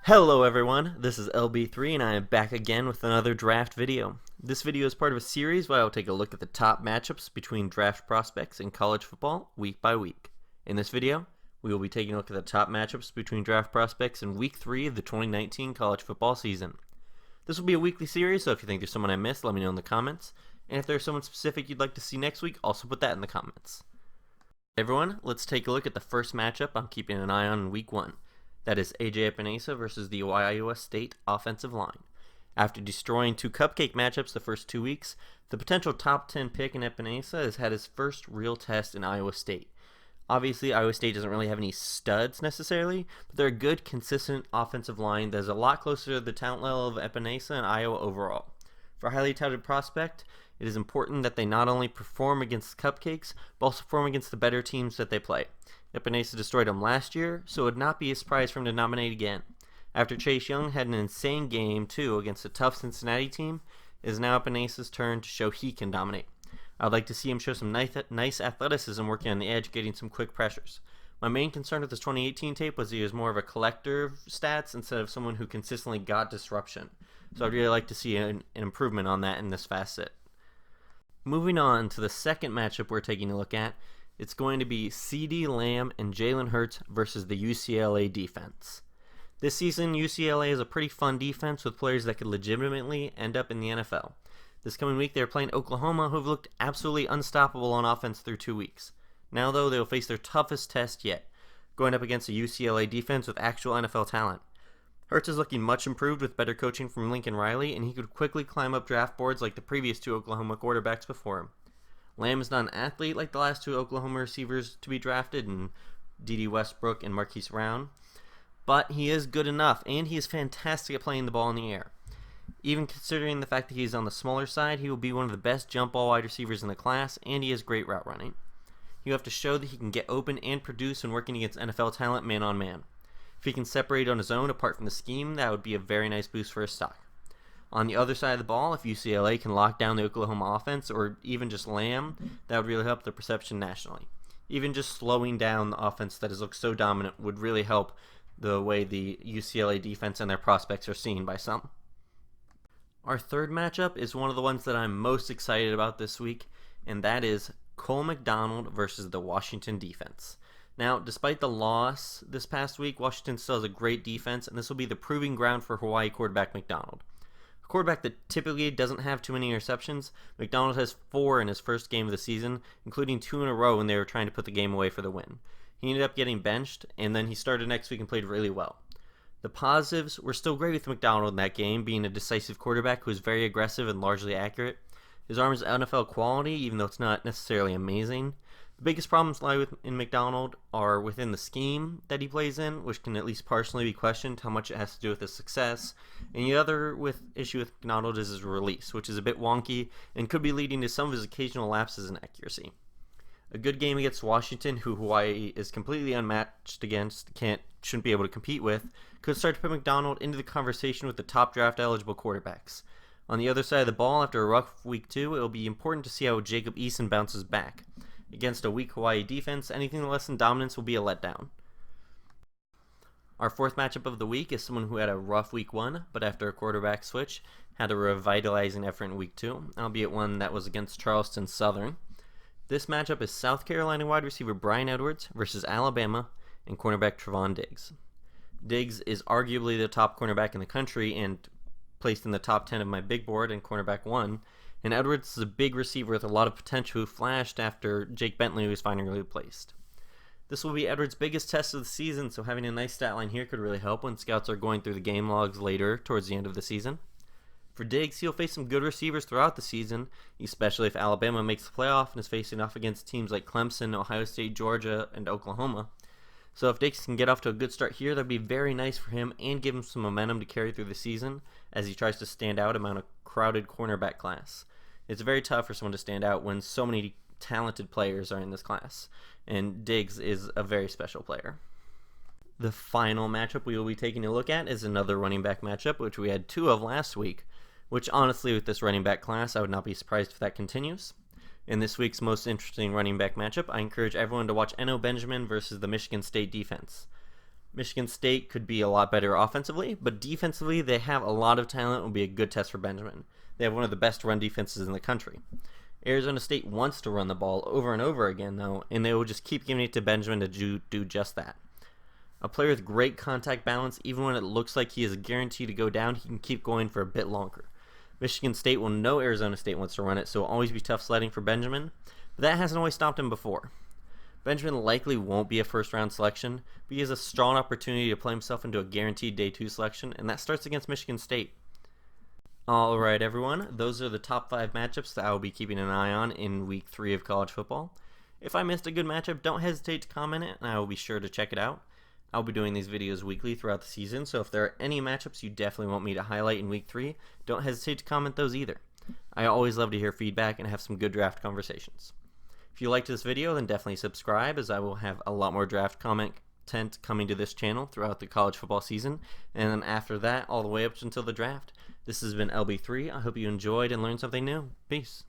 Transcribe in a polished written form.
Hello everyone, this is LB3 and I am back again with another draft video. This video is part of a series where I will take a look at the top matchups between draft prospects in college football week by week. In this video, we will be taking a look at the top matchups between draft prospects in week 3 of the 2019 college football season. This will be a weekly series, so if you think there's someone I missed, let me know in the comments. And if there's someone specific you'd like to see next week, also put that in the comments. Hey everyone, let's take a look at the first matchup I'm keeping an eye on in week 1. That is AJ Epinesa versus the Iowa State offensive line. After destroying two cupcake matchups the first 2 weeks, the potential top 10 pick in Epinesa has had his first real test in Iowa State. Obviously, Iowa State doesn't really have any studs necessarily, but they're a good, consistent offensive line that is a lot closer to the talent level of Epinesa and Iowa overall. For a highly touted prospect, it is important that they not only perform against cupcakes, but also perform against the better teams that they play. Epinesa destroyed him last year, so it would not be a surprise for him to nominate again. After Chase Young had an insane game, too, against a tough Cincinnati team, it is now Epinesa's turn to show he can dominate. I'd like to see him show some nice athleticism working on the edge, getting some quick pressures. My main concern with his 2018 tape was he was more of a collector of stats instead of someone who consistently got disruption. So I'd really like to see an improvement on that in this facet. Moving on to the second matchup we're taking a look at, it's going to be CeeDee Lamb and Jalen Hurts versus the UCLA defense. This season, UCLA is a pretty fun defense with players that could legitimately end up in the NFL. This coming week, they're playing Oklahoma, who have looked absolutely unstoppable on offense through 2 weeks. Now, though, they will face their toughest test yet, going up against a UCLA defense with actual NFL talent. Hurts is looking much improved with better coaching from Lincoln Riley, and he could quickly climb up draft boards like the previous two Oklahoma quarterbacks before him. Lamb is not an athlete like the last two Oklahoma receivers to be drafted, in D.D. Westbrook and Marquise Brown, but he is good enough, and he is fantastic at playing the ball in the air. Even considering the fact that he is on the smaller side, he will be one of the best jump ball wide receivers in the class, and he has great route running. You have to show that he can get open and produce when working against NFL talent man on man. If he can separate on his own apart from the scheme, that would be a very nice boost for his stock. On the other side of the ball, if UCLA can lock down the Oklahoma offense, or even just Lamb, that would really help the perception nationally. Even just slowing down the offense that has looked so dominant would really help the way the UCLA defense and their prospects are seen by some. Our third matchup is one of the ones that I'm most excited about this week, and that is Cole McDonald versus the Washington defense. Now, despite the loss this past week, Washington still has a great defense, and this will be the proving ground for Hawaii quarterback McDonald. A quarterback that typically doesn't have too many interceptions, McDonald has 4 in his first game of the season, including 2 in a row when they were trying to put the game away for the win. He ended up getting benched, and then he started next week and played really well. The positives were still great with McDonald in that game, being a decisive quarterback who is very aggressive and largely accurate. His arm is NFL quality, even though it's not necessarily amazing. The biggest problems lie in McDonald are within the scheme that he plays in, which can at least partially be questioned how much it has to do with his success. And the other issue with McDonald is his release, which is a bit wonky and could be leading to some of his occasional lapses in accuracy. A good game against Washington, who Hawaii is completely unmatched against, shouldn't be able to compete with, could start to put McDonald into the conversation with the top draft eligible quarterbacks. On the other side of the ball, after a rough week 2, it will be important to see how Jacob Eason bounces back. Against a weak Hawaii defense, anything less than dominance will be a letdown. Our fourth matchup of the week is someone who had a rough week 1, but after a quarterback switch, had a revitalizing effort in week 2, albeit one that was against Charleston Southern. This matchup is South Carolina wide receiver Brian Edwards versus Alabama and cornerback Trevon Diggs. Diggs is arguably the top cornerback in the country and placed in the top 10 of my big board in cornerback 1, and Edwards is a big receiver with a lot of potential who flashed after Jake Bentley was finally replaced. This will be Edwards' biggest test of the season, so having a nice stat line here could really help when scouts are going through the game logs later towards the end of the season. For Diggs, he'll face some good receivers throughout the season, especially if Alabama makes the playoff and is facing off against teams like Clemson, Ohio State, Georgia, and Oklahoma. So if Diggs can get off to a good start here, that'd be very nice for him and give him some momentum to carry through the season as he tries to stand out among a crowded cornerback class. It's very tough for someone to stand out when so many talented players are in this class, and Diggs is a very special player. The final matchup we will be taking a look at is another running back matchup, which we had 2 of last week, which honestly with this running back class, I would not be surprised if that continues. In this week's most interesting running back matchup, I encourage everyone to watch Eno Benjamin versus the Michigan State defense. Michigan State could be a lot better offensively, but defensively they have a lot of talent and will be a good test for Benjamin. They have one of the best run defenses in the country. Arizona State wants to run the ball over and over again, though, and they will just keep giving it to Benjamin to do just that. A player with great contact balance, even when it looks like he is a guarantee to go down, he can keep going for a bit longer. Michigan State will know Arizona State wants to run it, so it will always be tough sledding for Benjamin, but that hasn't always stopped him before. Benjamin likely won't be a first-round selection, but he has a strong opportunity to play himself into a guaranteed Day 2 selection, and that starts against Michigan State. Alright everyone, those are the top 5 matchups that I will be keeping an eye on in Week 3 of college football. If I missed a good matchup, don't hesitate to comment it, and I will be sure to check it out. I'll be doing these videos weekly throughout the season, so if there are any matchups you definitely want me to highlight in Week 3, don't hesitate to comment those either. I always love to hear feedback and have some good draft conversations. If you liked this video, then definitely subscribe, as I will have a lot more draft content coming to this channel throughout the college football season, and then after that, all the way up until the draft. This has been LB3. I hope you enjoyed and learned something new. Peace.